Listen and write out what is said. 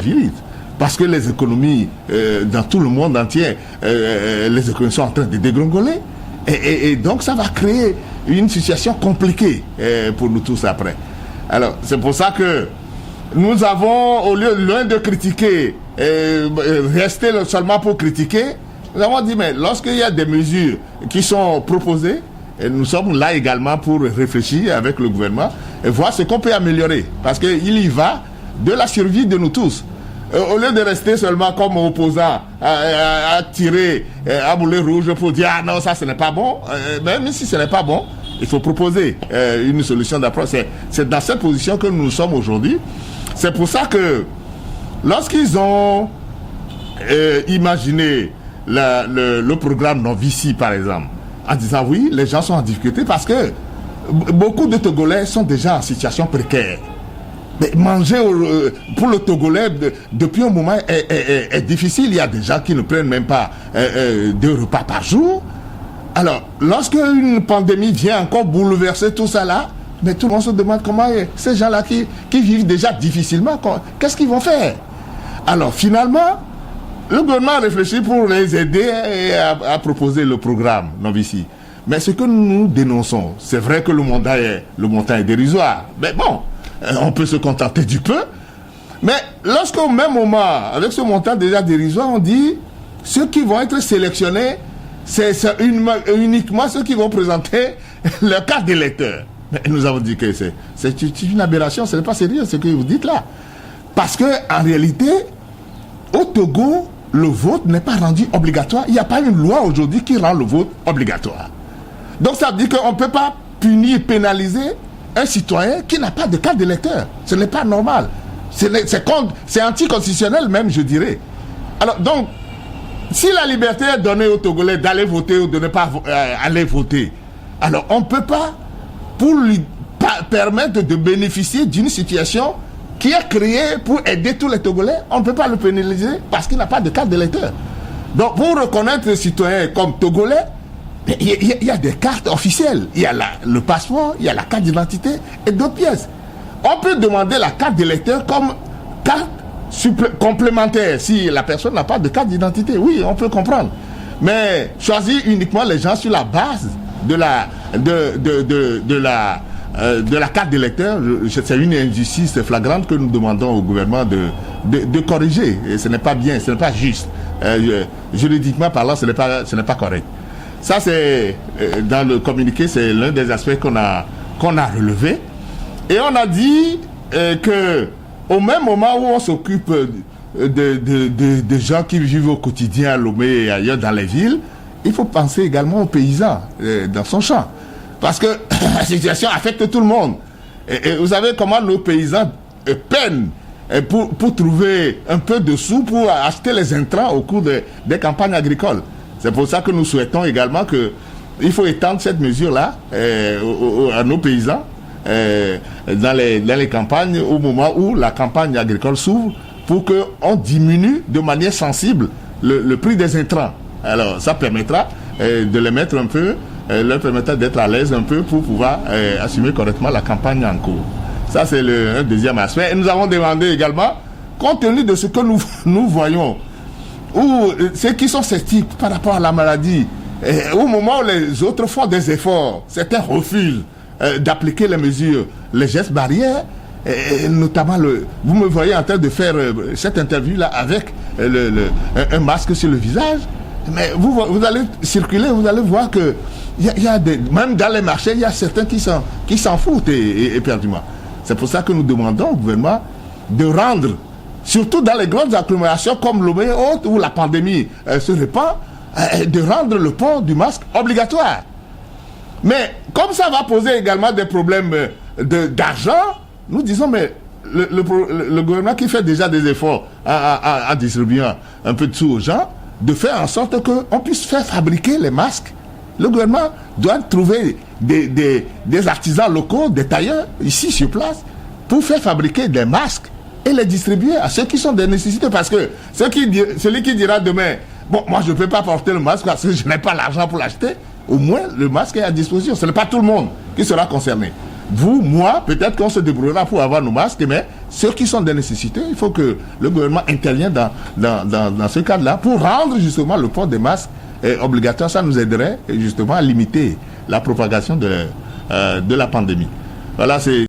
vite. Parce que les économies, dans tout le monde entier, les économies sont en train de dégringoler. Et donc, ça va créer une situation compliquée pour nous tous après. Alors, c'est pour ça que nous avons, au lieu, loin de critiquer, rester seulement pour critiquer, nous avons dit, mais lorsqu'il y a des mesures qui sont proposées, nous sommes là également pour réfléchir avec le gouvernement et voir ce qu'on peut améliorer. Parce qu'il y va de la survie de nous tous. Au lieu de rester seulement comme opposant à tirer à boulet rouge pour dire ah non, ça ce n'est pas bon, même si ce n'est pas bon, il faut proposer une solution d'approche. C'est dans cette position que nous sommes aujourd'hui. C'est pour ça que lorsqu'ils ont imaginé le programme Non-Vici par exemple, en disant oui, les gens sont en difficulté parce que beaucoup de Togolais sont déjà en situation précaire. Mais manger pour le Togolais depuis un moment est difficile. Il y a des gens qui ne prennent même pas 2 repas par jour. Alors, lorsque une pandémie vient encore bouleverser tout ça là, mais tout le monde se demande comment ces gens-là qui vivent déjà difficilement, qu'est-ce qu'ils vont faire? Alors, finalement, le gouvernement a réfléchi pour les aider à proposer le programme Non-Vici. Mais ce que nous dénonçons, c'est vrai que le montant est dérisoire. Mais bon, on peut se contenter du peu. Mais lorsqu'au même moment, avec ce montant déjà dérisoire, on dit ceux qui vont être sélectionnés, c'est uniquement ceux qui vont présenter leur carte d'électeur. Mais nous avons dit que c'est une aberration, ce n'est pas sérieux ce que vous dites là. Parce que en réalité, au Togo, le vote n'est pas rendu obligatoire. Il n'y a pas une loi aujourd'hui qui rend le vote obligatoire. Donc ça veut dire qu'on ne peut pas punir, pénaliser un citoyen qui n'a pas de carte d'électeur. Ce n'est pas normal. C'est anticonstitutionnel même, je dirais. Alors donc, si la liberté est donnée aux Togolais d'aller voter ou de ne pas aller voter, alors on ne peut pas, pour lui permettre de bénéficier d'une situation qui est créée pour aider tous les Togolais, on ne peut pas le pénaliser parce qu'il n'a pas de carte d'électeur. Donc pour reconnaître le citoyen comme Togolais, il y a des cartes officielles. Il y a le passeport, il y a la carte d'identité et d'autres pièces. On peut demander la carte d'électeur comme carte complémentaire si la personne n'a pas de carte d'identité. Oui, on peut comprendre. Mais choisir uniquement les gens sur la base de la carte d'électeur, c'est une injustice flagrante que nous demandons au gouvernement de corriger. Et ce n'est pas bien, ce n'est pas juste. Juridiquement parlant, ce n'est pas correct. Ça, c'est dans le communiqué, c'est l'un des aspects qu'on a relevé. Et on a dit que au même moment où on s'occupe de gens qui vivent au quotidien à Lomé et ailleurs dans les villes, il faut penser également aux paysans dans son champ. Parce que la situation affecte tout le monde. Et vous savez comment nos paysans peinent pour trouver un peu de sous pour acheter les intrants au cours des campagnes agricoles. C'est pour ça que nous souhaitons également qu'il faut étendre cette mesure-là à nos paysans dans les campagnes au moment où la campagne agricole s'ouvre pour qu'on diminue de manière sensible le prix des intrants. Alors ça permettra de les mettre un peu, leur permettra d'être à l'aise un peu pour pouvoir assumer correctement la campagne en cours. Ça c'est un deuxième aspect. Et nous avons demandé également, compte tenu de ce que nous voyons, ou ceux qui sont sceptiques par rapport à la maladie, au moment où les autres font des efforts, certains refusent d'appliquer les mesures, les gestes barrières, et notamment vous me voyez en train de faire cette interview-là avec un masque sur le visage, mais vous allez circuler, vous allez voir que il y a même dans les marchés, il y a certains qui s'en foutent éperdument. C'est pour ça que nous demandons au gouvernement de rendre, surtout dans les grandes agglomérations comme Lomé et autres, où la pandémie se répand, de rendre le port du masque obligatoire. Mais comme ça va poser également des problèmes d'argent, nous disons, mais le gouvernement qui fait déjà des efforts en distribuant un peu de sous aux gens, de faire en sorte qu'on puisse faire fabriquer les masques. Le gouvernement doit trouver des artisans locaux, des tailleurs, ici sur place, pour faire fabriquer des masques et les distribuer à ceux qui sont des nécessités. Parce que celui qui dira demain, bon, moi je ne peux pas porter le masque parce que je n'ai pas l'argent pour l'acheter, au moins le masque est à disposition. Ce n'est pas tout le monde qui sera concerné. Vous, moi, peut-être qu'on se débrouillera pour avoir nos masques, mais ceux qui sont des nécessités, il faut que le gouvernement intervienne dans ce cadre-là pour rendre justement le port des masques obligatoire. Ça nous aiderait justement à limiter la propagation de la pandémie. Voilà, c'est